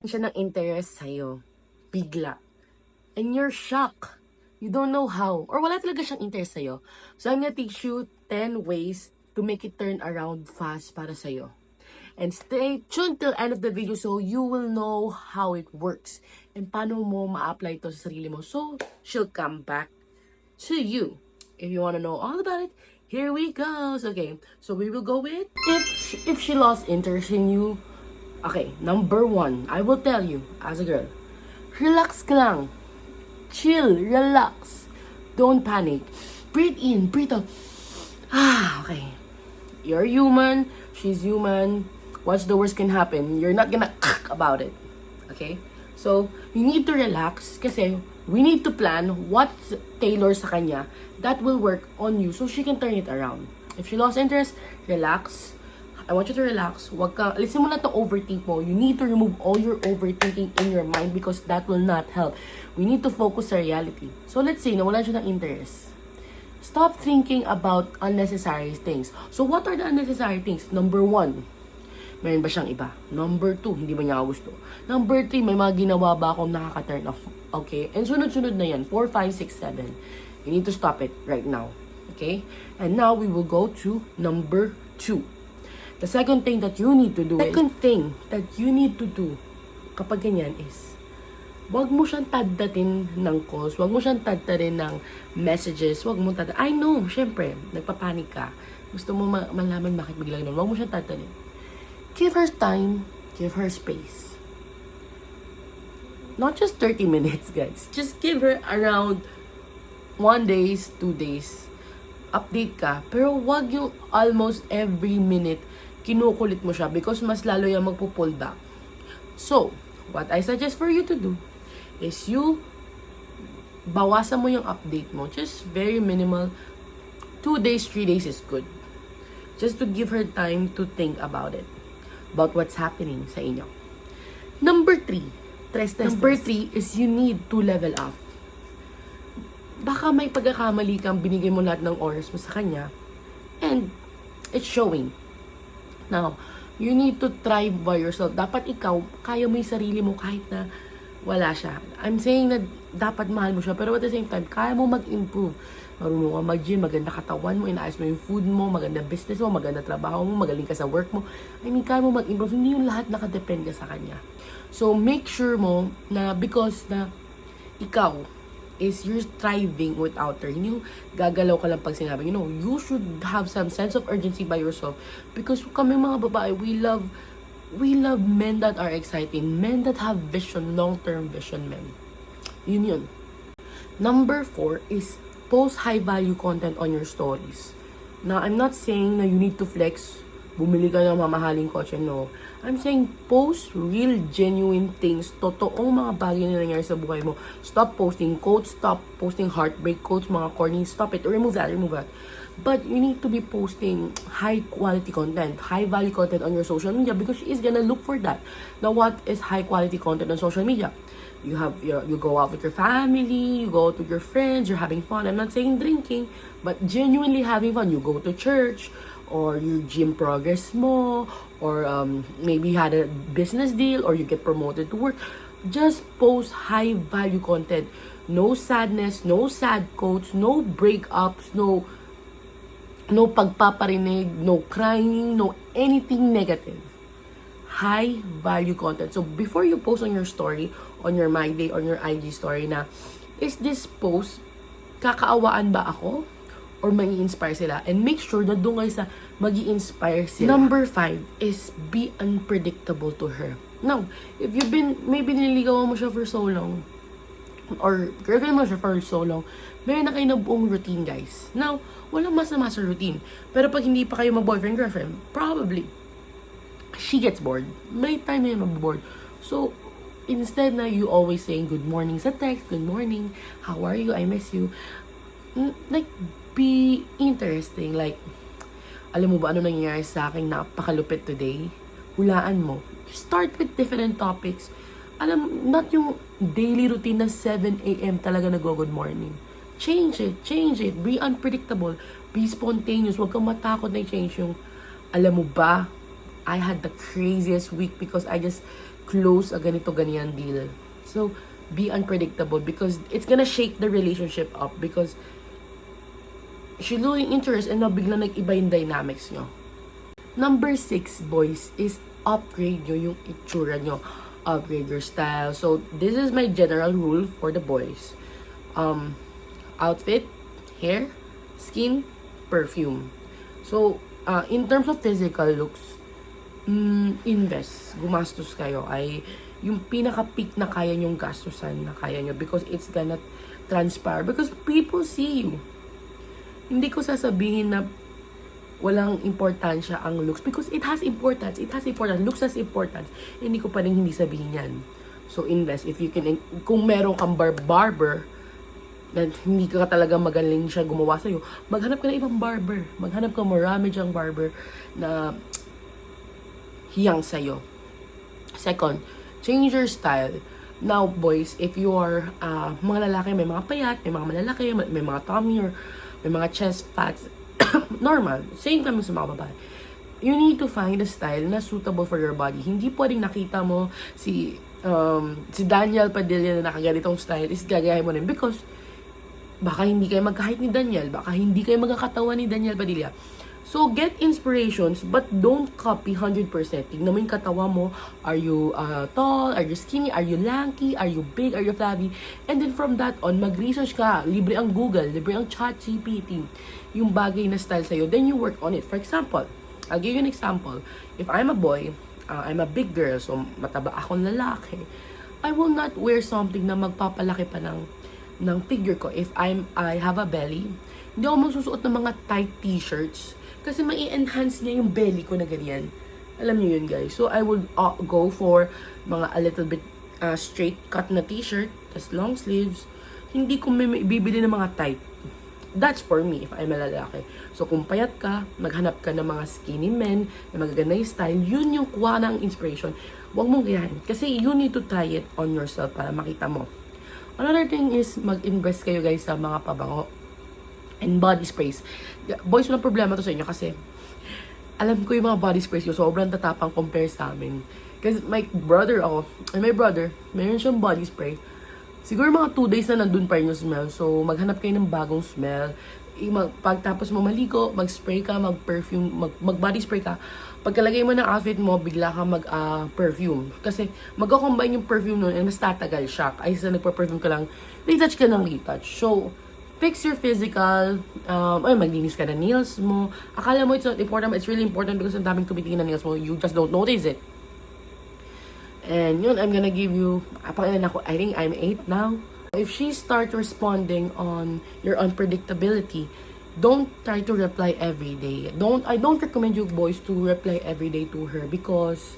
siya ng interest sa'yo. Bigla. And you're shocked. You don't know how. Or wala talaga siyang interest sa'yo. So I'm gonna teach you 10 ways to make it turn around fast para sa'yo. And stay tuned till end of the video so you will know how it works. And paano mo ma-apply ito sa sarili mo. So she'll come back to you. If you wanna know all about it, here we go. Okay, so we will go with if she lost interest in you. Okay, number 1, I will tell you as a girl. Relax ka lang. Chill, relax. Don't panic. Breathe in, breathe out. Okay. You're human, she's human. What's the worst can happen? You're not gonna about it. Okay? So, you need to relax kasi we need to plan what's tailored sa kanya that will work on you so she can turn it around. If she lost interest, relax. I want you to relax. Wag ka, alisin mo na to overthink mo. You need to remove all your overthinking in your mind because that will not help. We need to focus sa reality. So let's say, nawalan siya ng interest. Stop thinking about unnecessary things. So what are the unnecessary things? Number 1, meron ba siyang iba? Number 2, hindi ba niya gusto? Number 3, may mga ginawa ba akong nakaka-turn off? Okay? And sunod-sunod na yan. 4, 5, 6, 7. You need to stop it right now. Okay? And now we will go to number 2. The second thing that you need to do kapag ganyan is, wag mo siyang taddatin ng calls, wag mo siyang taddatin ng messages, wag mo taddatin. I know, syempre, nagpapanik ka. Gusto mo malaman bakit biglang ganun. Wag mo siyang taddatin. Give her time, give her space. Not just 30 minutes, guys. Just give her around 1 days, 2 days. Update ka. Pero wag yung almost every minute kinukulit mo siya because mas lalo yung magpo-pull back. So, what I suggest for you to do is you bawasan mo yung update mo. Just very minimal. 2 days, 3 days is good. Just to give her time to think about it. About what's happening sa inyo. Number 3. Number 3 is you need to level up. Baka may pagkakamali kang binigay mo lahat ng oras mo sa kanya and it's showing. Now, you need to thrive by yourself. Dapat ikaw, kaya mo yung sarili mo kahit na wala siya. I'm saying na dapat mahal mo siya, pero at the same time, kaya mo mag-improve. Marunong ka mag-gym, maganda katawan mo, inaayos mo yung food mo, maganda business mo, maganda trabaho mo, magaling ka sa work mo. I mean, kaya mo mag-improve. Hindi yung lahat nakadepend ka sa kanya. So, make sure mo na because na ikaw is you're thriving without her. Hindi yung gagalaw ka lang pag sinabi. You know, you should have some sense of urgency by yourself. Because kami mga babae, we love men that are exciting. Men that have vision, long-term vision men. Yun. Number 4 is post high-value content on your stories. Now, I'm not saying na you need to flex, bumili ka ng mamahaling kotse, no. I'm saying post real, genuine things, totoong mga bagay na nangyari sa buhay mo. Stop posting quotes, stop posting heartbreak quotes, mga corny, stop it, remove that. But you need to be posting high-quality content, high-value content on your social media because she is gonna look for that. Now, what is high-quality content on social media? You go out with your family, you go out with your friends, you're having fun. I'm not saying drinking, but genuinely having fun. You go to church, or you gym progress mo, or maybe you had a business deal, or you get promoted to work. Just post high-value content. No sadness, no sad quotes, no breakups, no pagpaparinig, no crying, no anything negative. High-value content. So, before you post on your story, on your My Day, on your IG story na, is this post, kakaawaan ba ako? Or mag-i-inspire sila? And make sure na doon kayo sa mag-i-inspire sila. Number 5 is be unpredictable to her. Now, if you've been, maybe nililigawan mo siya for so long, or girlfriend mo siya for so long, meron na kayo na buong routine, guys. Now, walang masama sa routine. Pero pag hindi pa kayo mag-boyfriend-girlfriend, probably, she gets bored. May time na yun mag-bored. So, instead na you always saying good morning sa text, good morning, how are you, I miss you, like, be interesting. Like, alam mo ba ano nangyayari sa akin, napakalupit today? Hulaan mo. Start with different topics. Alam, not yung daily routine na 7 a.m. talaga nag-good morning. Change it. Be unpredictable. Be spontaneous. Huwag kang matakot na i-change yung, alam mo ba, I had the craziest week because I just close a ganito ganyan deal. So, be unpredictable because it's gonna shake the relationship up because she losing interest and na bigla nag-iba yung dynamics nyo. Number 6, boys, is upgrade nyo yung itsura nyo. Upgrade your style. So, this is my general rule for the boys. Outfit, hair, skin, perfume. So, in terms of physical looks, invest. Gumastos kayo. Yung pinaka-peak na kaya nyong gastusan na kaya nyo because it's gonna transpire. Because people see you. Hindi ko sasabihin na walang importansya ang looks because it has importance. It has importance. Looks has importance. Hindi ko pa rin hindi sabihin yan. So, invest. If you can, kung meron kang barber, na hindi ka talaga magaling siya gumawa sa'yo, maghanap ka ng ibang barber. Maghanap ka marami dyang barber na hiyang sa'yo. Second, change your style. Now, boys, if you are mga lalaki, may mga payat, may mga malalaki, may mga tummy or may mga chest fats, normal. Same kami sa mga babae. You need to find a style na suitable for your body. Hindi pwedeng nakita mo si Daniel Padilla na nakaganitong style is gagayahin mo rin because baka hindi kayo magka-height ni Daniel, baka hindi kayo magkakatawan ni Daniel Padilla. So, get inspirations, but don't copy 100%. Tignan mo yung katawa mo. Are you tall? Are you skinny? Are you lanky? Are you big? Are you flabby? And then from that on, mag-research ka. Libre ang Google, libre ang ChatGPT. Yung bagay na style sa'yo, then you work on it. For example, I'll give you an example. If I'm a boy, I'm a big girl, so mataba akong lalaki, I will not wear something na magpapalaki pa ng figure ko. If I have a belly, hindi ako magsusuot ng mga tight t-shirts kasi mai-enhance niya yung belly ko na ganyan. Alam niyo yun, guys. So, I would go for mga a little bit straight cut na t-shirt, tas long sleeves. Hindi ko bibili ng mga tight. That's for me if I'm a lalaki. So, kung payat ka, maghanap ka ng mga skinny men na magaganda yung style, yun yung kuha ng inspiration. Huwag mong gayahin. Kasi you need to try it on yourself para makita mo. Another thing is, mag-invest kayo, guys, sa mga pabango and body sprays. Boys, walang problema to sa inyo kasi alam ko yung mga body sprays ko, sobrang tatapang compare sa amin. Kasi my brother, mayroon siyang body spray. Siguro mga 2 days na nandun pa rin yung smell. So, maghanap kayo ng bagong smell. Pagtapos mo maligo, mag-spray ka, mag-perfume, mag-body spray ka. Pagkalagay mo ng outfit mo, bigla ka mag-perfume. Kasi mag-combine yung perfume nun and mas tatagal siya. Ay, sa nagpa-perfume ka lang, retouch ka ng retouch. So, fix your physical, maglinis ka ng nails mo. Akala mo it's not important, but it's really important because ang daming tumitingin na nails mo, you just don't notice it. And yun, I'm gonna give you, I think I'm 8 now. If she starts responding on your unpredictability, don't try to reply every day. I don't recommend you boys to reply every day to her because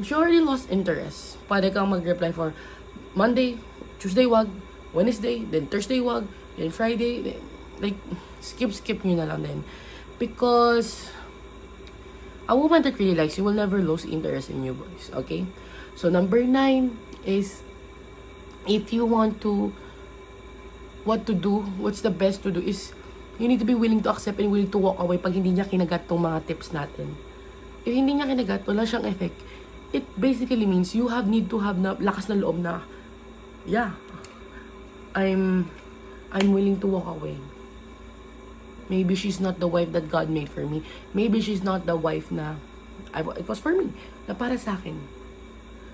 she already lost interest. Pwede kang mag-reply for Monday, Tuesday wag, Wednesday, then Thursday wag, then Friday, like, skip nyo na lang din. Because a woman that really likes you will never lose interest in you, boys. Okay? So, number 9 is, if you want to, what's the best to do is, you need to be willing to accept and willing to walk away pag hindi niya kinagat tong mga tips natin. If hindi niya kinagat, wala siyang effect. It basically means you need to have lakas na loob na, yeah, I'm willing to walk away. Maybe she's not the wife that God made for me. Maybe she's not the wife na it was for me, na para sa akin.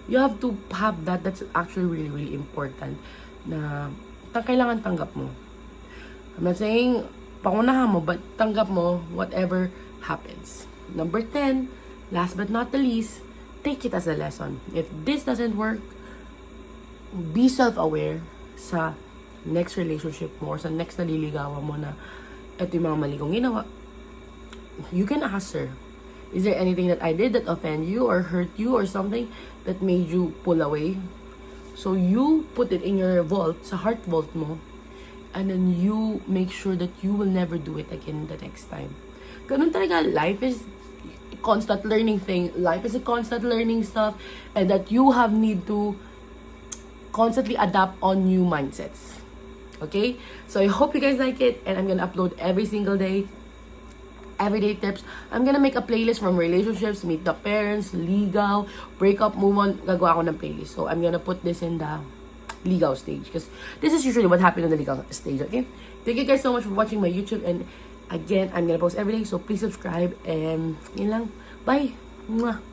You have to have that. That's actually really, really important. Na kailangan tanggap mo. I'm not saying pangunahan mo, but tanggap mo whatever happens. Number 10, last but not the least, take it as a lesson. If this doesn't work, be self-aware sa next relationship mo or sa next naliligawan mo na ito yung mga mali kong ginawa. You can ask her, is there anything that I did that offend you or hurt you or something that made you pull away? So you put it in your vault, sa heart vault mo, and then you make sure that you will never do it again the next time. Ganun talaga, life is a constant learning thing. Life is a constant learning stuff, and that you need to constantly adapt on new mindsets. Okay? So I hope you guys like it, and I'm gonna upload every single day. everyday tips. I'm gonna make a playlist from relationships, meet the parents, ligaw, breakup, move on. Gagawa ako ng playlist. So, I'm gonna put this in the ligaw stage. Because this is usually what happened on the ligaw stage, okay? Thank you guys so much for watching my YouTube. And again, I'm gonna post every day. So, please subscribe. And yun lang. Bye! Mwah!